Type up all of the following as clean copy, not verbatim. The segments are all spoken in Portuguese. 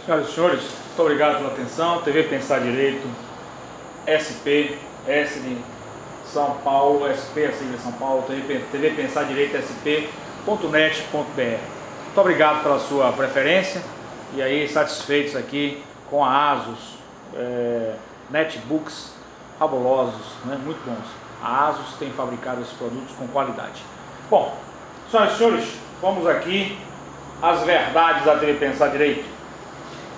Senhoras e senhores, muito obrigado pela atenção. TV Pensar Direito, SP, S de São Paulo, SP, assim de São Paulo, TV Pensar Direito, SP.net.br. Muito obrigado pela sua preferência e aí satisfeitos aqui com a ASUS, netbooks fabulosos, né? Muito bons. A ASUS tem fabricado esses produtos com qualidade. Bom, senhoras e senhores, vamos aqui às verdades da TV Pensar Direito.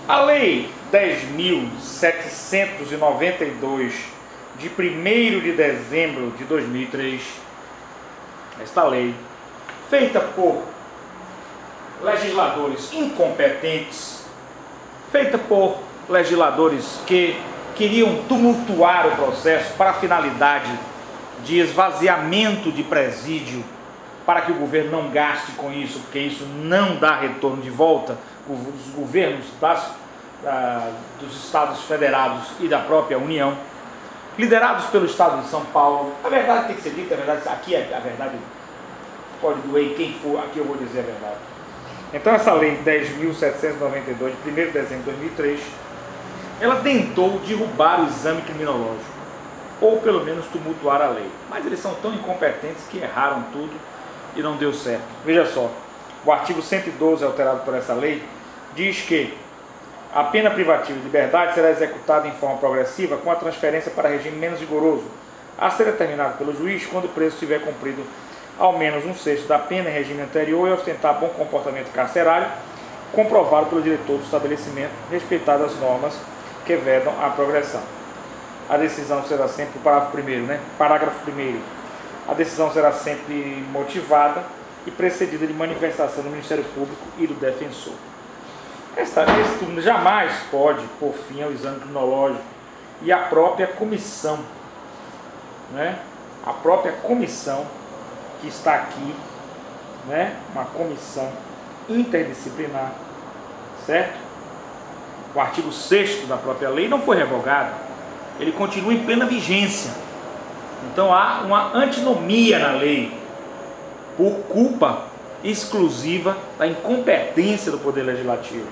A Lei 10.792 de 1º de dezembro de 2003, esta lei, feita por legisladores incompetentes, feita por legisladores que queriam tumultuar o processo para a finalidade de esvaziamento de presídio, para que o governo não gaste com isso, porque isso não dá retorno de volta. Os governos dos estados federados e da própria União, liderados pelo estado de São Paulo. A verdade tem que ser dita, a verdade, aqui a verdade pode doer quem for, aqui eu vou dizer a verdade. Então essa lei 10.792, de 1º de dezembro de 2003, ela tentou derrubar o exame criminológico, ou pelo menos tumultuar a lei, mas eles são tão incompetentes que erraram tudo e não deu certo. Veja só, o artigo 112, alterado por essa lei, diz que a pena privativa de liberdade será executada em forma progressiva com a transferência para regime menos rigoroso, a ser determinado pelo juiz quando o preso tiver cumprido ao menos 1/6 da pena em regime anterior e ostentar bom comportamento carcerário, comprovado pelo diretor do estabelecimento, respeitadas as normas que vedam a progressão. A decisão será sempre, parágrafo 1º, né? Parágrafo 1º. A decisão será sempre motivada e precedida de manifestação do Ministério Público e do defensor. Esse jamais pode pôr fim ao exame criminológico e a própria comissão, né? A própria comissão que está aqui, né? Uma comissão interdisciplinar, certo? O artigo 6º da própria lei não foi revogado, ele continua em plena vigência. Então há uma antinomia na lei por culpa exclusiva da incompetência do Poder Legislativo.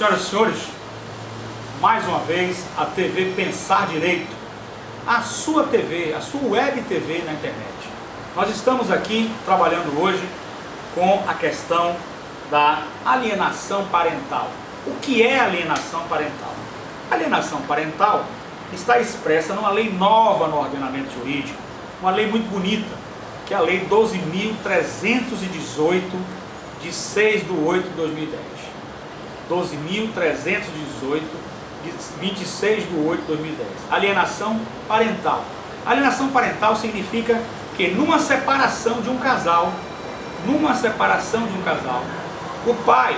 Senhoras e senhores, mais uma vez a TV Pensar Direito, a sua TV, a sua web TV na internet. Nós estamos aqui trabalhando hoje com a questão da alienação parental. O que é alienação parental? Alienação parental está expressa numa lei nova no ordenamento jurídico, uma lei muito bonita, que é a Lei 12.318, de 6/8 de 2010. 12.318, de 26/8 de 2010. Alienação parental. Alienação parental significa que numa separação de um casal, o pai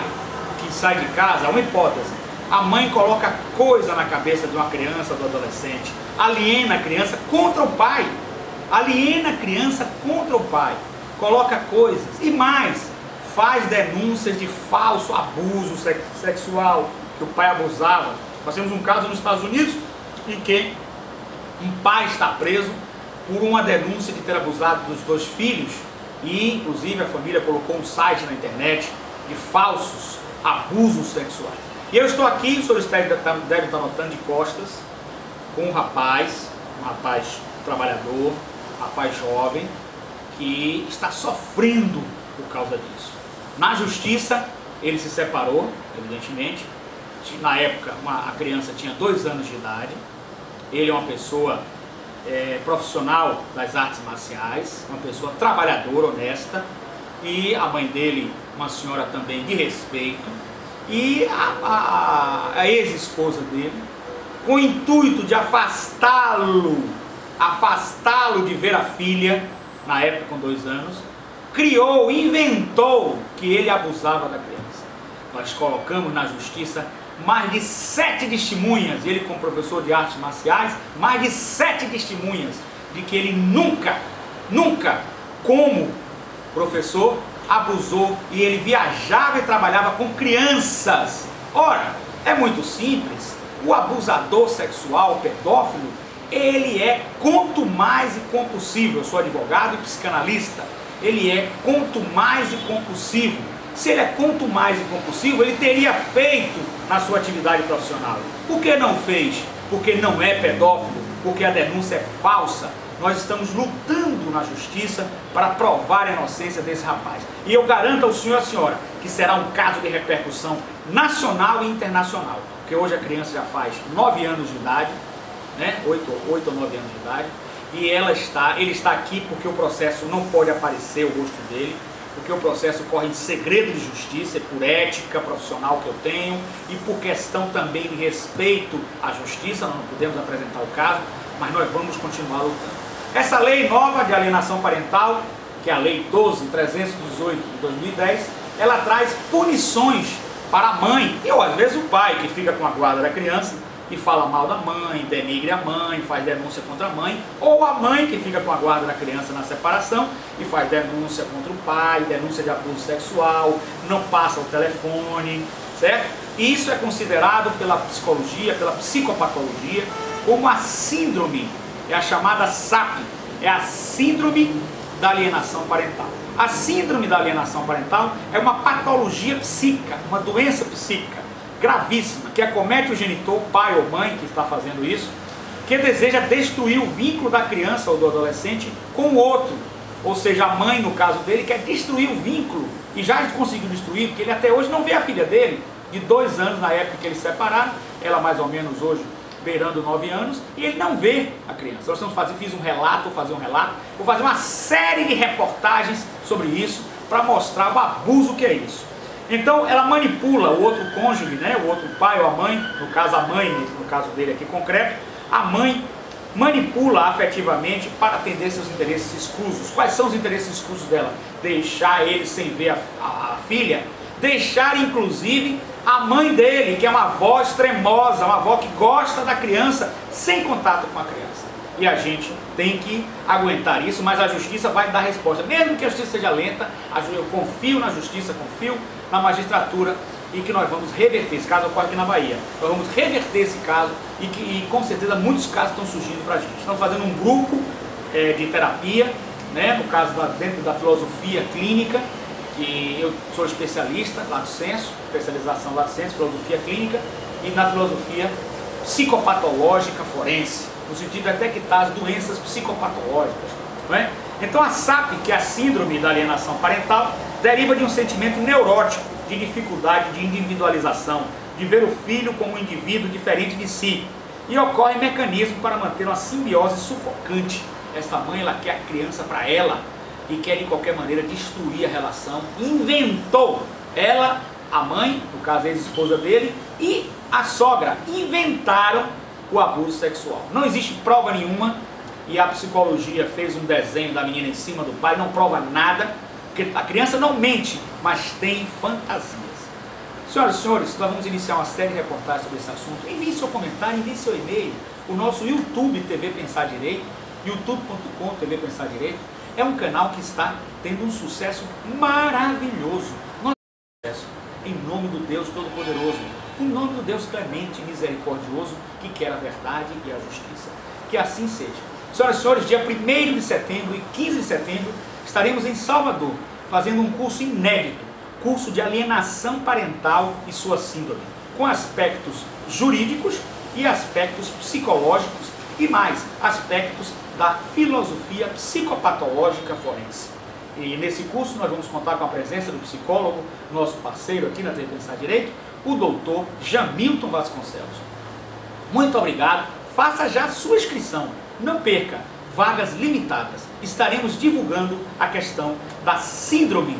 que sai de casa, uma hipótese, a mãe coloca coisa na cabeça de uma criança ou do adolescente, aliena a criança contra o pai, coloca coisas e mais, faz denúncias de falso abuso sexual, que o pai abusava. Nós temos um caso nos Estados Unidos em que um pai está preso por uma denúncia de ter abusado dos 2 filhos e inclusive a família colocou um site na internet de falsos abusos sexuais. E eu estou aqui, o senhor deve estar notando de costas, com um rapaz trabalhador, um rapaz jovem, que está sofrendo por causa disso. Na justiça, ele se separou, evidentemente. Na época, a criança tinha 2 anos de idade. Ele é uma pessoa profissional das artes marciais, uma pessoa trabalhadora, honesta. E a mãe dele, uma senhora também de respeito. E a ex-esposa dele, com o intuito de afastá-lo de ver a filha, na época com 2 anos, inventou que ele abusava da criança. Nós colocamos na justiça mais de 7 testemunhas, ele como professor de artes marciais, mais de 7 testemunhas de que ele nunca, como professor, abusou, e ele viajava e trabalhava com crianças. Ora, é muito simples, o abusador sexual, o pedófilo, ele é contumaz e compulsivo. Eu sou advogado e psicanalista, ele é contumaz e compulsivo. Se ele é contumaz e compulsivo, ele teria feito na sua atividade profissional. Por que não fez? Porque não é pedófilo, porque a denúncia é falsa. Nós estamos lutando na justiça para provar a inocência desse rapaz. E eu garanto ao senhor e à senhora que será um caso de repercussão nacional e internacional. Porque hoje a criança já faz 9 anos de idade, né? 8 ou 9 anos de idade. E ele está aqui porque o processo não pode aparecer o rosto dele, porque o processo corre em segredo de justiça, por ética profissional que eu tenho e por questão também de respeito à justiça. Nós não podemos apresentar o caso, mas nós vamos continuar lutando. Essa lei nova de alienação parental, que é a Lei 12.318 de 2010, ela traz punições para a mãe e ou às vezes o pai que fica com a guarda da criança e fala mal da mãe, denigre a mãe, faz denúncia contra a mãe, ou a mãe que fica com a guarda da criança na separação e faz denúncia contra o pai, denúncia de abuso sexual, não passa o telefone, certo? E isso é considerado pela psicologia, pela psicopatologia, como a síndrome, é a chamada SAP, é a síndrome da alienação parental. A síndrome da alienação parental é uma patologia psíquica, uma doença psíquica gravíssima, que acomete o genitor, pai ou mãe que está fazendo isso, que deseja destruir o vínculo da criança ou do adolescente com o outro. Ou seja, a mãe, no caso dele, quer destruir o vínculo, e já conseguiu destruir, porque ele até hoje não vê a filha dele, de 2 anos na época que eles se separaram, ela mais ou menos hoje beirando 9 anos, e ele não vê a criança. Nós vamos fazer vou fazer uma série de reportagens sobre isso, para mostrar o abuso que é isso. Então ela manipula o outro cônjuge, né, o outro pai ou a mãe, no caso a mãe, no caso dele aqui concreto, a mãe manipula afetivamente para atender seus interesses escusos. Quais são os interesses escusos dela? Deixar ele sem ver a filha, deixar inclusive a mãe dele, que é uma avó extremosa, uma avó que gosta da criança, sem contato com a criança. E a gente tem que aguentar isso, mas a justiça vai dar resposta. Mesmo que a justiça seja lenta, eu confio na justiça, confio na magistratura, e que nós vamos reverter. Esse caso ocorre aqui na Bahia. Nós vamos reverter esse caso e com certeza muitos casos estão surgindo para a gente. Estamos fazendo um grupo de terapia, né, no caso dentro da filosofia clínica, que eu sou especialista, lato sensu, especialização lato sensu, filosofia clínica e na filosofia psicopatológica forense, no sentido de detectar as doenças psicopatológicas, não é? Então a SAP, que é a síndrome da alienação parental, deriva de um sentimento neurótico de dificuldade de individualização, de ver o filho como um indivíduo diferente de si, e ocorre mecanismo para manter uma simbiose sufocante. Esta mãe, ela quer a criança para ela e quer de qualquer maneira destruir a relação. Inventou ela, a mãe, no caso a ex-esposa dele, e a sogra inventaram o abuso sexual. Não existe prova nenhuma, e a psicologia fez um desenho da menina em cima do pai, não prova nada, porque a criança não mente, mas tem fantasias. Senhoras e senhores, nós vamos iniciar uma série de reportagens sobre esse assunto. Envie seu comentário, envie seu e-mail. O nosso YouTube TV Pensar Direito, youtube.com TV Pensar Direito, é um canal que está tendo um sucesso maravilhoso. Nós temos sucesso em nome do Deus Todo-Poderoso, em nome do Deus clemente e misericordioso, que quer a verdade e a justiça. Que assim seja. Senhoras e senhores, dia 1º de setembro e 15 de setembro, estaremos em Salvador, fazendo um curso inédito, curso de alienação parental e sua síndrome, com aspectos jurídicos e aspectos psicológicos e mais aspectos da filosofia psicopatológica forense. E nesse curso nós vamos contar com a presença do psicólogo, nosso parceiro aqui na TV Pensar Direito, o doutor Jamilton Vasconcelos. Muito obrigado, faça já a sua inscrição, não perca, vagas limitadas. Estaremos divulgando a questão da síndrome,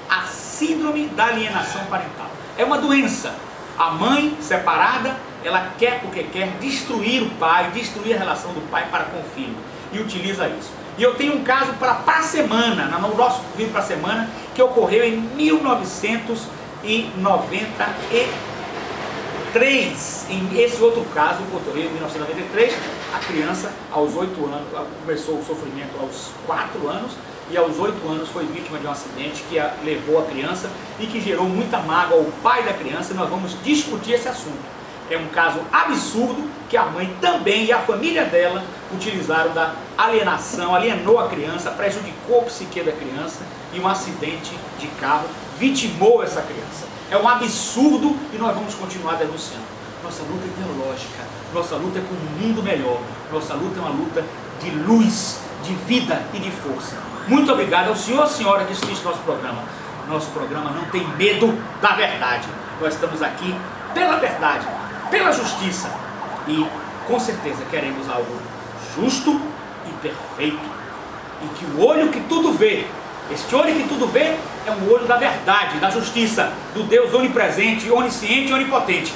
a síndrome da alienação parental. É uma doença. A mãe separada, ela quer porque quer destruir o pai, destruir a relação do pai para com o filho, e utiliza isso. E eu tenho um caso para a semana, no nosso vídeo para a semana, que ocorreu em 1993. Em esse outro caso, ocorreu em 1993, a criança, aos 8 anos, começou o sofrimento aos 4 anos, e aos 8 anos foi vítima de um acidente que levou a criança e que gerou muita mágoa ao pai da criança, e nós vamos discutir esse assunto. É um caso absurdo que a mãe também e a família dela utilizaram da alienação, alienou a criança, prejudicou a psique da criança, e um acidente de carro vitimou essa criança. É um absurdo e nós vamos continuar denunciando. Nossa luta é ideológica, nossa luta é por um mundo melhor, nossa luta é uma luta de luz, de vida e de força. Muito obrigado ao senhor e à senhora que assiste nosso programa. Nosso programa não tem medo da verdade. Nós estamos aqui pela verdade, pela justiça, e com certeza queremos algo justo e perfeito. E que o olho que tudo vê, este olho que tudo vê, é um olho da verdade, da justiça, do Deus onipresente, onisciente e onipotente.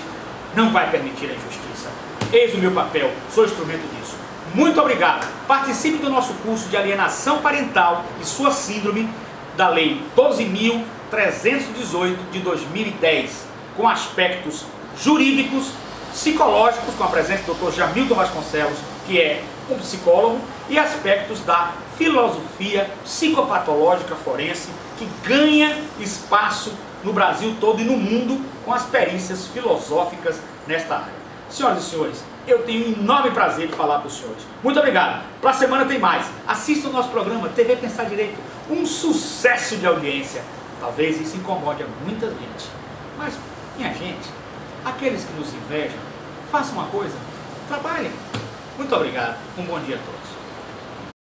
Não vai permitir a injustiça. Eis o meu papel, sou instrumento disso. Muito obrigado. Participe do nosso curso de alienação parental e sua síndrome da Lei 12.318 de 2010, com aspectos jurídicos, psicológicos, com a presença do Dr. Jamilton Vasconcelos, que é um psicólogo, e aspectos da filosofia psicopatológica forense, que ganha espaço no Brasil todo e no mundo com as perícias filosóficas nesta área. Senhoras e senhores, eu tenho um enorme prazer de falar para os senhores. Muito obrigado. Para a semana tem mais. Assista o nosso programa TV Pensar Direito. Um sucesso de audiência. Talvez isso incomode a muita gente. Mas, minha gente, aqueles que nos invejam, façam uma coisa. Trabalhem. Muito obrigado. Um bom dia a todos.